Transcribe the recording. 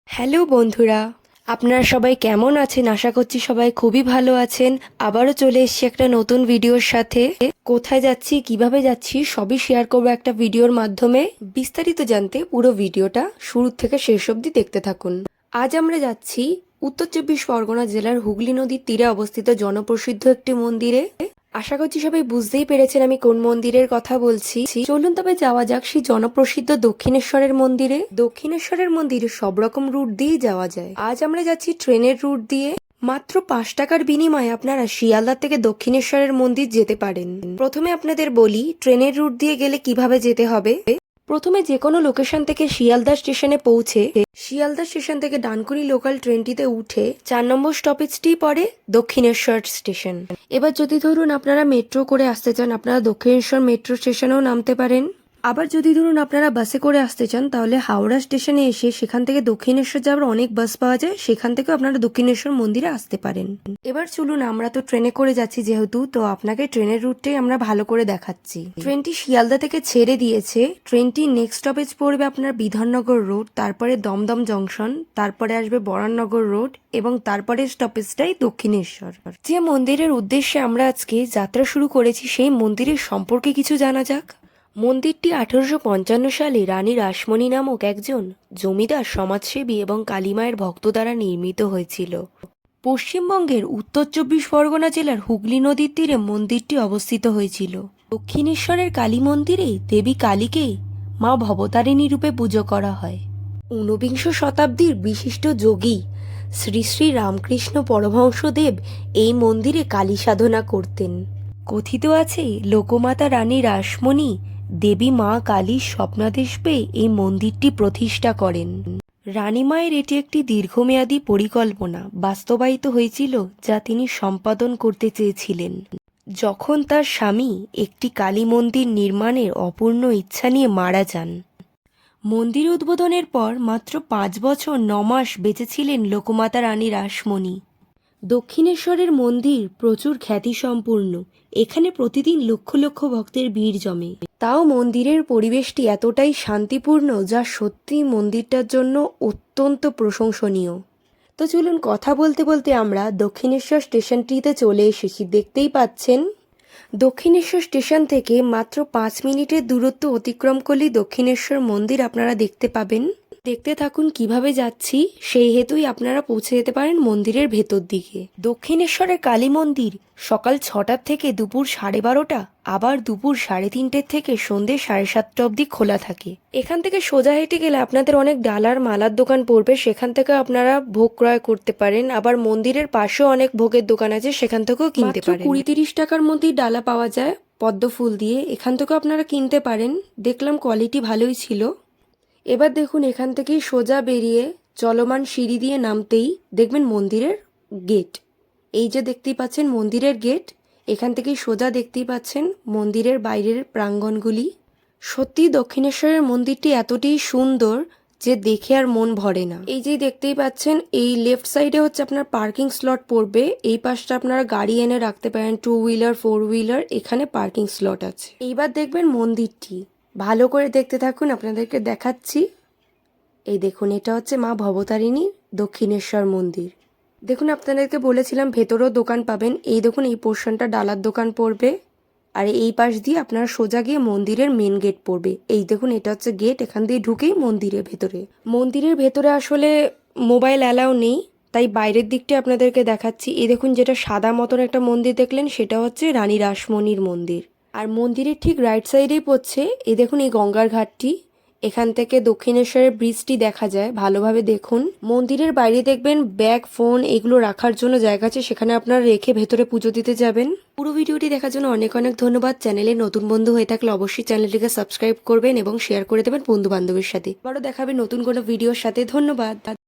Hello বন্ধুরা, আপনারা সবাই কেমন আছেন? আশা করছি সবাই খুবই ভালো আছেন। আবারও চলে এসেছি একটা নতুন ভিডিওর সাথে। কোথায় যাচ্ছি, কিভাবে যাচ্ছি সবই শেয়ার করবো একটা ভিডিওর মাধ্যমে। বিস্তারিত জানতে পুরো ভিডিওটা শুরু থেকে শেষ অবধি দেখতে থাকুন। আজ আমরা যাচ্ছি উত্তর চব্বিশ পরগনা জেলার হুগলি নদীর তীরে অবস্থিত জনপ্রসিদ্ধ একটি মন্দিরে। আশা করছি সবাই বুঝতেই পেরেছেন আমি কোন মন্দিরের কথা বলছি। চলুন তবে যাওয়া যাক সেই জনপ্রসিদ্ধ দক্ষিণেশ্বরের মন্দিরে। দক্ষিণেশ্বরের মন্দিরে সব রকম রুট দিয়েই যাওয়া যায়। আজ আমরা যাচ্ছি ট্রেনের রুট দিয়ে। মাত্র 5 টাকার বিনিময়ে আপনারা শিয়ালদা থেকে দক্ষিণেশ্বরের মন্দির যেতে পারেন। প্রথমে আপনাদের বলি ট্রেনের রুট দিয়ে গেলে কিভাবে যেতে হবে। প্রথমে যে কোনো লোকেশন থেকে শিয়ালদা স্টেশনে পৌঁছে শিয়ালদা স্টেশন থেকে ডানকুনি লোকাল ট্রেনটিতে উঠে 4 নম্বর স্টপেজটি পড়ে দক্ষিণেশ্বর স্টেশন। এবার যদি ধরুন আপনারা মেট্রো করে আসতে চান, আপনারা দক্ষিণেশ্বর মেট্রো স্টেশনেও নামতে পারেন। আবার যদি ধরুন আপনারা বাসে করে আসতে চান, তাহলে হাওড়া স্টেশনে এসে সেখান থেকে দক্ষিণেশ্বর যাওয়ার অনেক বাস পাওয়া যায়, সেখান থেকে আপনারা দক্ষিণেশ্বর মন্দিরে আসতে পারেন। এবার চলুন, আমরা তো ট্রেনে করে যাচ্ছি যেহেতু, তো আপনাকে ট্রেনের রুটটাই আমরা ভালো করে দেখাচ্ছি। ট্রেনটি শিয়ালদা থেকে ছেড়ে দিয়েছে। ট্রেনটি নেক্সট স্টপেজ পড়বে আপনার বিধাননগর রোড, তারপরে দমদম জংশন, তারপরে আসবে বরাননগর রোড এবং তারপরে স্টপেজটাই দক্ষিণেশ্বর। যে মন্দিরের উদ্দেশ্যে আমরা আজকে যাত্রা শুরু করেছি সেই মন্দিরের সম্পর্কে কিছু জানা যাক। মন্দিরটি 1855 সালে রানী রাসমণি নামক একজন জমিদার, সমাজসেবী এবং কালীমায়ের ভক্ত দ্বারা নির্মিত হয়েছিল। পশ্চিমবঙ্গের উত্তর চব্বিশ পরগনা জেলার হুগলি নদীর তীরে মন্দিরটি অবস্থিত হয়েছিল। দক্ষিণেশ্বরের কালী মন্দিরে দেবী কালীকে মা ভবতারিণী রূপে পুজো করা হয়। ঊনবিংশ শতাব্দীর বিশিষ্ট যোগী শ্রী শ্রী রামকৃষ্ণ পরমহংসদেব এই মন্দিরে কালী সাধনা করতেন। কথিত আছে লোকমাতা রানী রাসমণি দেবী মা কালীর স্বপ্নাদেশ পেয়ে এই মন্দিরটি প্রতিষ্ঠা করেন। রানীমায়ের এটি একটি দীর্ঘমেয়াদী পরিকল্পনা বাস্তবায়িত হয়েছিল, যা তিনি সম্পাদন করতে চেয়েছিলেন। যখন তার স্বামী একটি কালী মন্দির নির্মাণের অপূর্ণ ইচ্ছা নিয়ে মারা যান। মন্দির উদ্বোধনের পর মাত্র 5 বছর 9 মাস বেঁচেছিলেন লোকমাতা রানী রাসমণি। দক্ষিণেশ্বরের মন্দির প্রচুর খ্যাতিসম্পূর্ণ। এখানে প্রতিদিন লক্ষ লক্ষ ভক্তের ভিড় জমে। তাও মন্দিরের পরিবেশটি এতটাই শান্তিপূর্ণ, যা সত্যি মন্দিরটার জন্য অত্যন্ত প্রশংসনীয়। তো চলুন, কথা বলতে বলতে আমরা দক্ষিণেশ্বর স্টেশনটিতে চলে এসেছি। দেখতেই পাচ্ছেন দক্ষিণেশ্বর স্টেশন থেকে মাত্র 5 মিনিটের দূরত্ব অতিক্রম করলেই দক্ষিণেশ্বর মন্দির আপনারা দেখতে পাবেন। দেখতে থাকুন কিভাবে যাচ্ছি, সেই হেতুই আপনারা পৌঁছে যেতে পারেন মন্দিরের ভেতর দিকে। দক্ষিণেশ্বরের কালী মন্দির সকাল 6টা থেকে দুপুর 12:30, আবার দুপুর 3:30 থেকে সন্ধ্যে 7:30 অবধি খোলা থাকে। এখান থেকে সোজা হেঁটে গেলে আপনাদের অনেক ডালার মালার দোকান পড়বে, সেখান থেকে আপনারা ভোগ ক্রয় করতে পারেন। আবার মন্দিরের পাশেও অনেক ভোগের দোকান আছে, সেখান থেকেও কিনতে পারেন। 20-30 টাকার মধ্যেই ডালা পাওয়া যায় পদ্ম ফুল দিয়ে, এখান থেকেও আপনারা কিনতে পারেন। দেখলাম কোয়ালিটি ভালোই ছিল। এবার দেখুন, এখান থেকেই সোজা বেরিয়ে চলমান সিঁড়ি দিয়ে নামতেই দেখবেন মন্দিরের গেট। এই যে দেখতেই পাচ্ছেন মন্দিরের গেট, এখান থেকেই সোজা দেখতেই পাচ্ছেন মন্দিরের বাইরের প্রাঙ্গণগুলি। সত্যি দক্ষিণেশ্বরের মন্দিরটি এতটাই সুন্দর যে দেখে আর মন ভরে না। এই যে দেখতেই পাচ্ছেন, এই লেফট সাইডে হচ্ছে আপনার পার্কিং স্লট পড়বে। এই পাশটা আপনারা গাড়ি এনে রাখতে পারেন, 2 হুইলার 4 হুইলার, এখানে পার্কিং স্লট আছে। এইবার দেখবেন মন্দিরটি ভালো করে দেখতে থাকুন, আপনাদেরকে দেখাচ্ছি। এই দেখুন, এটা হচ্ছে মা ভবতারিণীর দক্ষিণেশ্বর মন্দির। দেখুন, আপনাদেরকে বলেছিলাম ভেতরেও দোকান পাবেন। এই দেখুন, এই পোর্শনটা ডালার দোকান পড়বে, আর এই পাশ দিয়ে আপনারা সোজা গিয়ে মন্দিরের মেন গেট পড়বে। এই দেখুন, এটা হচ্ছে গেট, এখান দিয়ে ঢুকেই মন্দিরের ভেতরে। মন্দিরের ভেতরে আসলে মোবাইল অ্যালাউ নেই, তাই বাইরের দিকটা আপনাদেরকে দেখাচ্ছি। এই দেখুন, যেটা সাদা মতন একটা মন্দির দেখলেন, সেটা হচ্ছে রানী রাসমণির মন্দির। আর মন্দিরের ঠিক রাইট সাইডেই পড়ছে এই দেখুন এই গঙ্গার ঘাটটি। এখান থেকে দক্ষিণেশ্বরের ব্রিজটি দেখা যায়, ভালোভাবে দেখুন। মন্দিরের বাইরে দেখবেন ব্যাগ, ফোন এগুলো রাখার জন্য জায়গা আছে, সেখানে আপনারা রেখে ভেতরে পুজো দিতে যাবেন। পুরো ভিডিওটি দেখার জন্য অনেক অনেক ধন্যবাদ। চ্যানেলে নতুন বন্ধু হয়ে থাকলে অবশ্যই চ্যানেলটিকে সাবস্ক্রাইব করবেন এবং শেয়ার করে দেবেন বন্ধু বান্ধবের সাথে। আবারও দেখাবে নতুন কোনো ভিডিওর সাথে। ধন্যবাদ।